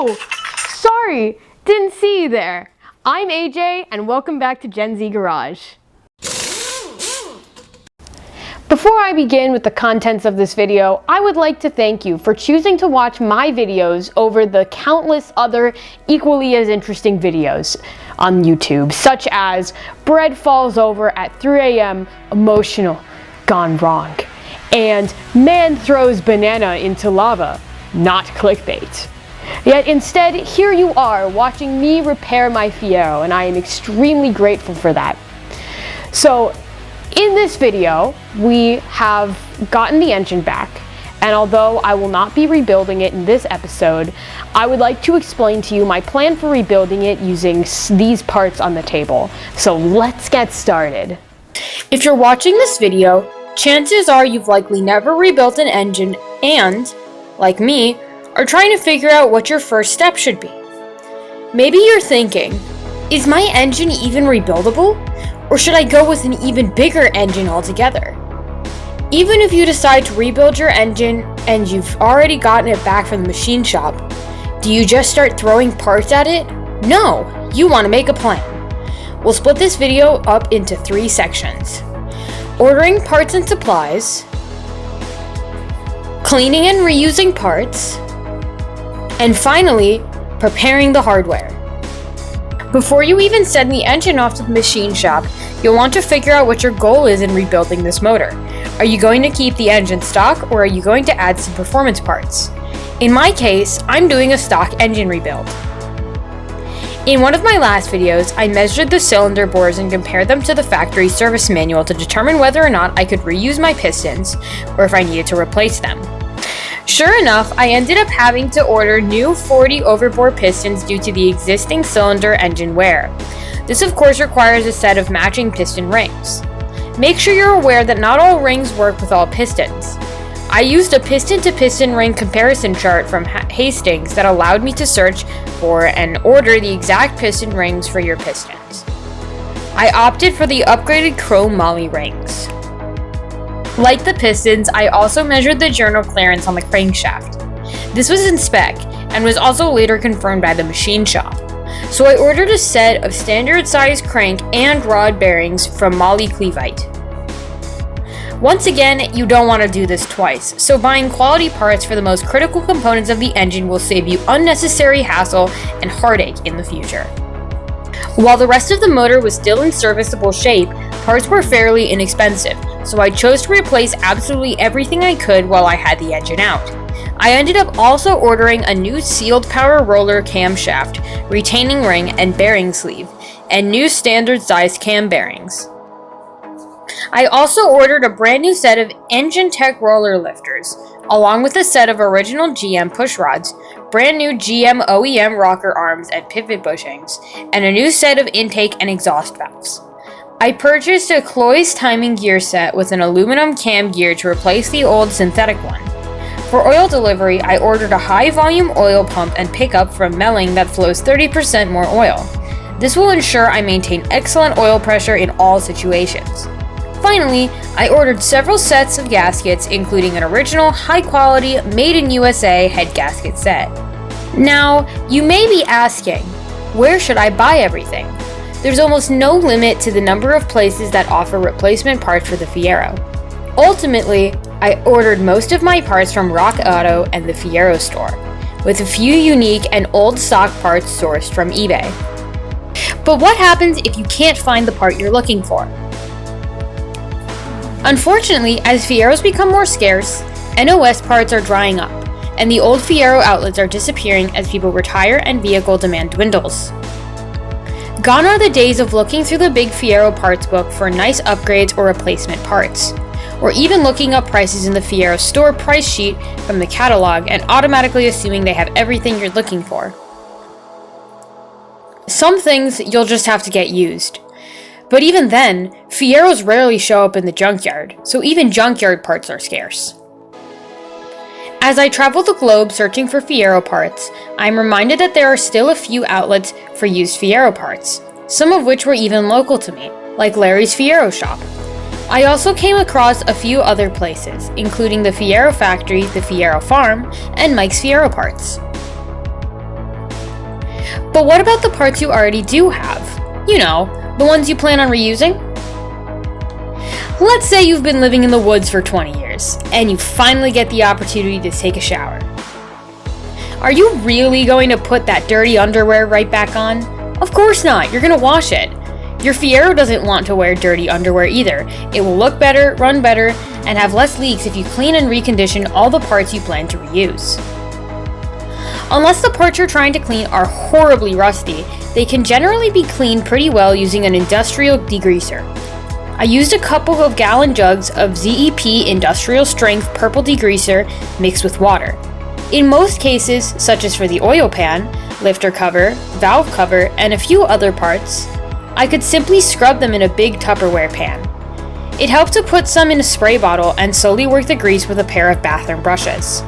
Oh, sorry, didn't see you there. I'm AJ and welcome back to Gen Z Garage. Before I begin with the contents of this video, I would like to thank you for choosing to watch my videos over the countless other equally as interesting videos on YouTube, such as Bread Falls Over at 3 a.m. Emotional, Gone Wrong, and Man Throws Banana into Lava, not clickbait. Yet instead, here you are watching me repair my Fiero, and I am extremely grateful for that. So, in this video, we have gotten the engine back, and although I will not be rebuilding it in this episode, I would like to explain to you my plan for rebuilding it using these parts on the table. So let's get started. If you're watching this video, chances are you've likely never rebuilt an engine and, like me, are trying to figure out what your first step should be. Maybe you're thinking, is my engine even rebuildable? Or should I go with an even bigger engine altogether? Even if you decide to rebuild your engine and you've already gotten it back from the machine shop, do you just start throwing parts at it? No, you want to make a plan. We'll split this video up into 3 sections. Ordering parts and supplies, cleaning and reusing parts, and finally, preparing the hardware. Before you even send the engine off to the machine shop, you'll want to figure out what your goal is in rebuilding this motor. Are you going to keep the engine stock, or are you going to add some performance parts? In my case, I'm doing a stock engine rebuild. In one of my last videos, I measured the cylinder bores and compared them to the factory service manual to determine whether or not I could reuse my pistons, or if I needed to replace them. Sure enough, I ended up having to order new 40 overbore pistons due to the existing cylinder engine wear. This of course requires a set of matching piston rings. Make sure you're aware that not all rings work with all pistons. I used a piston-to-piston ring comparison chart from Hastings that allowed me to search for and order the exact piston rings for your pistons. I opted for the upgraded chrome moly rings. Like the pistons, I also measured the journal clearance on the crankshaft. This was in spec, and was also later confirmed by the machine shop. So I ordered a set of standard size crank and rod bearings from Moly Cleveite. Once again, you don't want to do this twice, so buying quality parts for the most critical components of the engine will save you unnecessary hassle and heartache in the future. While the rest of the motor was still in serviceable shape, parts were fairly inexpensive, so I chose to replace absolutely everything I could while I had the engine out. I ended up also ordering a new sealed power roller camshaft, retaining ring and bearing sleeve, and new standard sized cam bearings. I also ordered a brand new set of Engine Tech roller lifters, along with a set of original GM push rods, brand new GM OEM rocker arms and pivot bushings, and a new set of intake and exhaust valves. I purchased a Cloy's timing gear set with an aluminum cam gear to replace the old synthetic one. For oil delivery, I ordered a high-volume oil pump and pickup from Melling that flows 30% more oil. This will ensure I maintain excellent oil pressure in all situations. Finally, I ordered several sets of gaskets, including an original, high-quality, made-in-USA head gasket set. Now, you may be asking, where should I buy everything? There's almost no limit to the number of places that offer replacement parts for the Fiero. Ultimately, I ordered most of my parts from Rock Auto and the Fiero store, with a few unique and old stock parts sourced from eBay. But what happens if you can't find the part you're looking for? Unfortunately, as Fieros become more scarce, NOS parts are drying up, and the old Fiero outlets are disappearing as people retire and vehicle demand dwindles. Gone are the days of looking through the big Fiero parts book for nice upgrades or replacement parts, or even looking up prices in the Fiero store price sheet from the catalog and automatically assuming they have everything you're looking for. Some things you'll just have to get used. But even then, Fieros rarely show up in the junkyard, so even junkyard parts are scarce. As I travel the globe searching for Fiero parts, I'm reminded that there are still a few outlets for used Fiero parts, some of which were even local to me, like Larry's Fiero shop. I also came across a few other places, including the Fiero factory, the Fiero farm, and Mike's Fiero Parts. But what about the parts you already do have? You know, the ones you plan on reusing? Let's say you've been living in the woods for 20 years, and you finally get the opportunity to take a shower. Are you really going to put that dirty underwear right back on? Of course not, you're going to wash it. Your Fiero doesn't want to wear dirty underwear either. It will look better, run better, and have less leaks if you clean and recondition all the parts you plan to reuse. Unless the parts you're trying to clean are horribly rusty, they can generally be cleaned pretty well using an industrial degreaser. I used a couple of gallon jugs of ZEP industrial strength purple degreaser mixed with water. In most cases, such as for the oil pan, lifter cover, valve cover, and a few other parts, I could simply scrub them in a big Tupperware pan. It helped to put some in a spray bottle and slowly work the grease with a pair of bathroom brushes.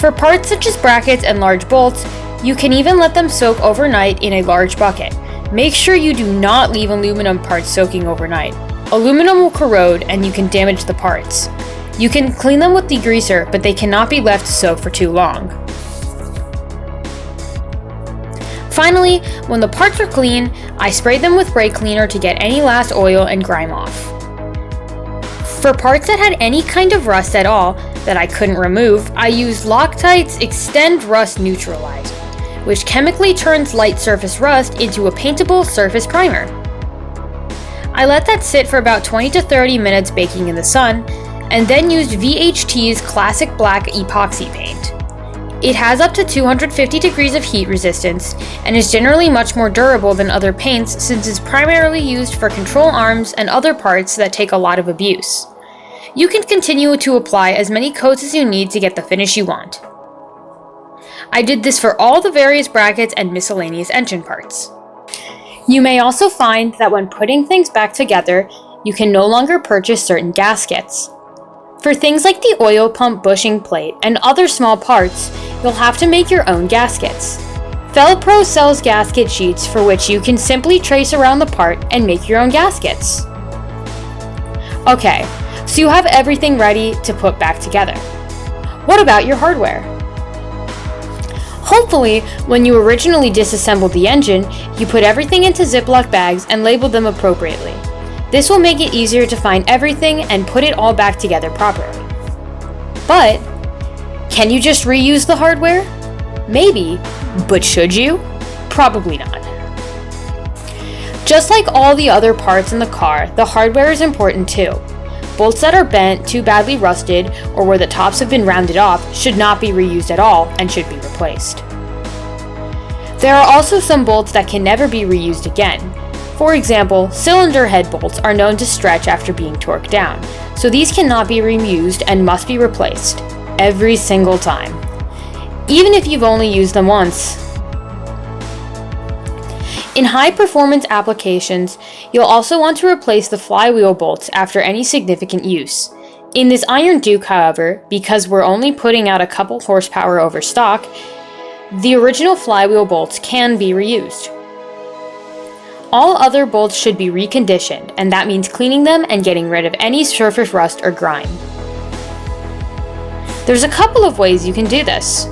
For parts such as brackets and large bolts, you can even let them soak overnight in a large bucket. Make sure you do not leave aluminum parts soaking overnight. Aluminum will corrode and you can damage the parts. You can clean them with degreaser, but they cannot be left to soak for too long. Finally, when the parts are clean, I sprayed them with brake cleaner to get any last oil and grime off. For parts that had any kind of rust at all that I couldn't remove, I used Loctite's Extend Rust Neutralizer, which chemically turns light surface rust into a paintable surface primer. I let that sit for about 20 to 30 minutes baking in the sun, and then used VHT's Classic Black Epoxy Paint. It has up to 250 degrees of heat resistance and is generally much more durable than other paints since it's primarily used for control arms and other parts that take a lot of abuse. You can continue to apply as many coats as you need to get the finish you want. I did this for all the various brackets and miscellaneous engine parts. You may also find that when putting things back together, you can no longer purchase certain gaskets. For things like the oil pump bushing plate and other small parts, you'll have to make your own gaskets. Felpro sells gasket sheets for which you can simply trace around the part and make your own gaskets. Okay, so you have everything ready to put back together. What about your hardware? Hopefully, when you originally disassembled the engine, you put everything into Ziploc bags and labeled them appropriately. This will make it easier to find everything and put it all back together properly. But, can you just reuse the hardware? Maybe, but should you? Probably not. Just like all the other parts in the car, the hardware is important too. Bolts that are bent, too badly rusted, or where the tops have been rounded off should not be reused at all and should be replaced. There are also some bolts that can never be reused again. For example, cylinder head bolts are known to stretch after being torqued down, so these cannot be reused and must be replaced every single time, even if you've only used them once. In high-performance applications, you'll also want to replace the flywheel bolts after any significant use. In this Iron Duke, however, because we're only putting out a couple horsepower over stock, the original flywheel bolts can be reused. All other bolts should be reconditioned, and that means cleaning them and getting rid of any surface rust or grime. There's a couple of ways you can do this.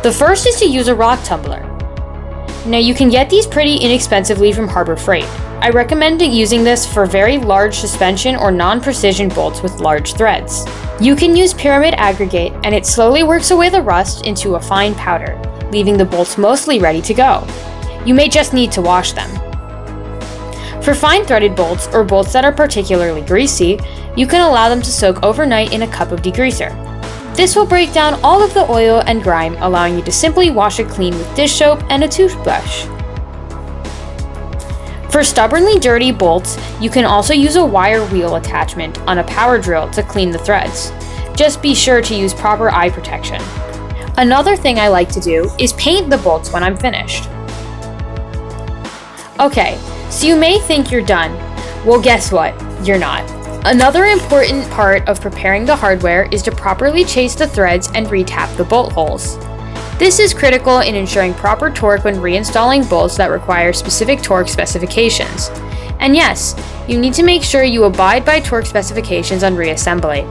The first is to use a rock tumbler. Now you can get these pretty inexpensively from Harbor Freight. I recommend using this for very large suspension or non-precision bolts with large threads. You can use pyramid aggregate and it slowly works away the rust into a fine powder, leaving the bolts mostly ready to go. You may just need to wash them. For fine threaded bolts or bolts that are particularly greasy, you can allow them to soak overnight in a cup of degreaser. This will break down all of the oil and grime, allowing you to simply wash it clean with dish soap and a toothbrush. For stubbornly dirty bolts, you can also use a wire wheel attachment on a power drill to clean the threads. Just be sure to use proper eye protection. Another thing I like to do is paint the bolts when I'm finished. Okay, so you may think you're done. Well, guess what? You're not. Another important part of preparing the hardware is to properly chase the threads and retap the bolt holes. This is critical in ensuring proper torque when reinstalling bolts that require specific torque specifications. And yes, you need to make sure you abide by torque specifications on reassembly.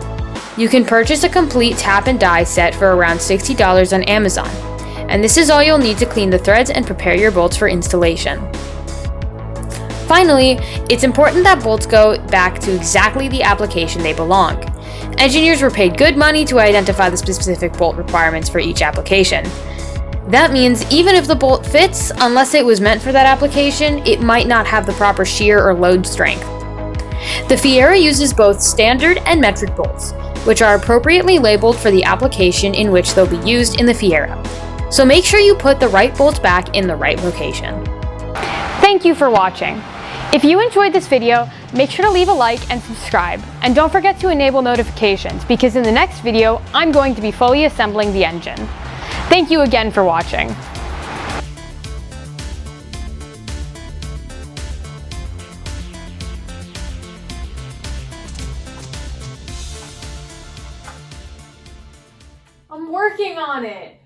You can purchase a complete tap and die set for around $60 on Amazon. and this is all you'll need to clean the threads and prepare your bolts for installation. Finally, it's important that bolts go back to exactly the application they belong. Engineers were paid good money to identify the specific bolt requirements for each application. That means even if the bolt fits, unless it was meant for that application, it might not have the proper shear or load strength. The Fiero uses both standard and metric bolts, which are appropriately labeled for the application in which they'll be used in the Fiero. So make sure you put the right bolt back in the right location. Thank you for watching. If you enjoyed this video, make sure to leave a like and subscribe. And don't forget to enable notifications, because in the next video, I'm going to be fully assembling the engine. Thank you again for watching. I'm working on it.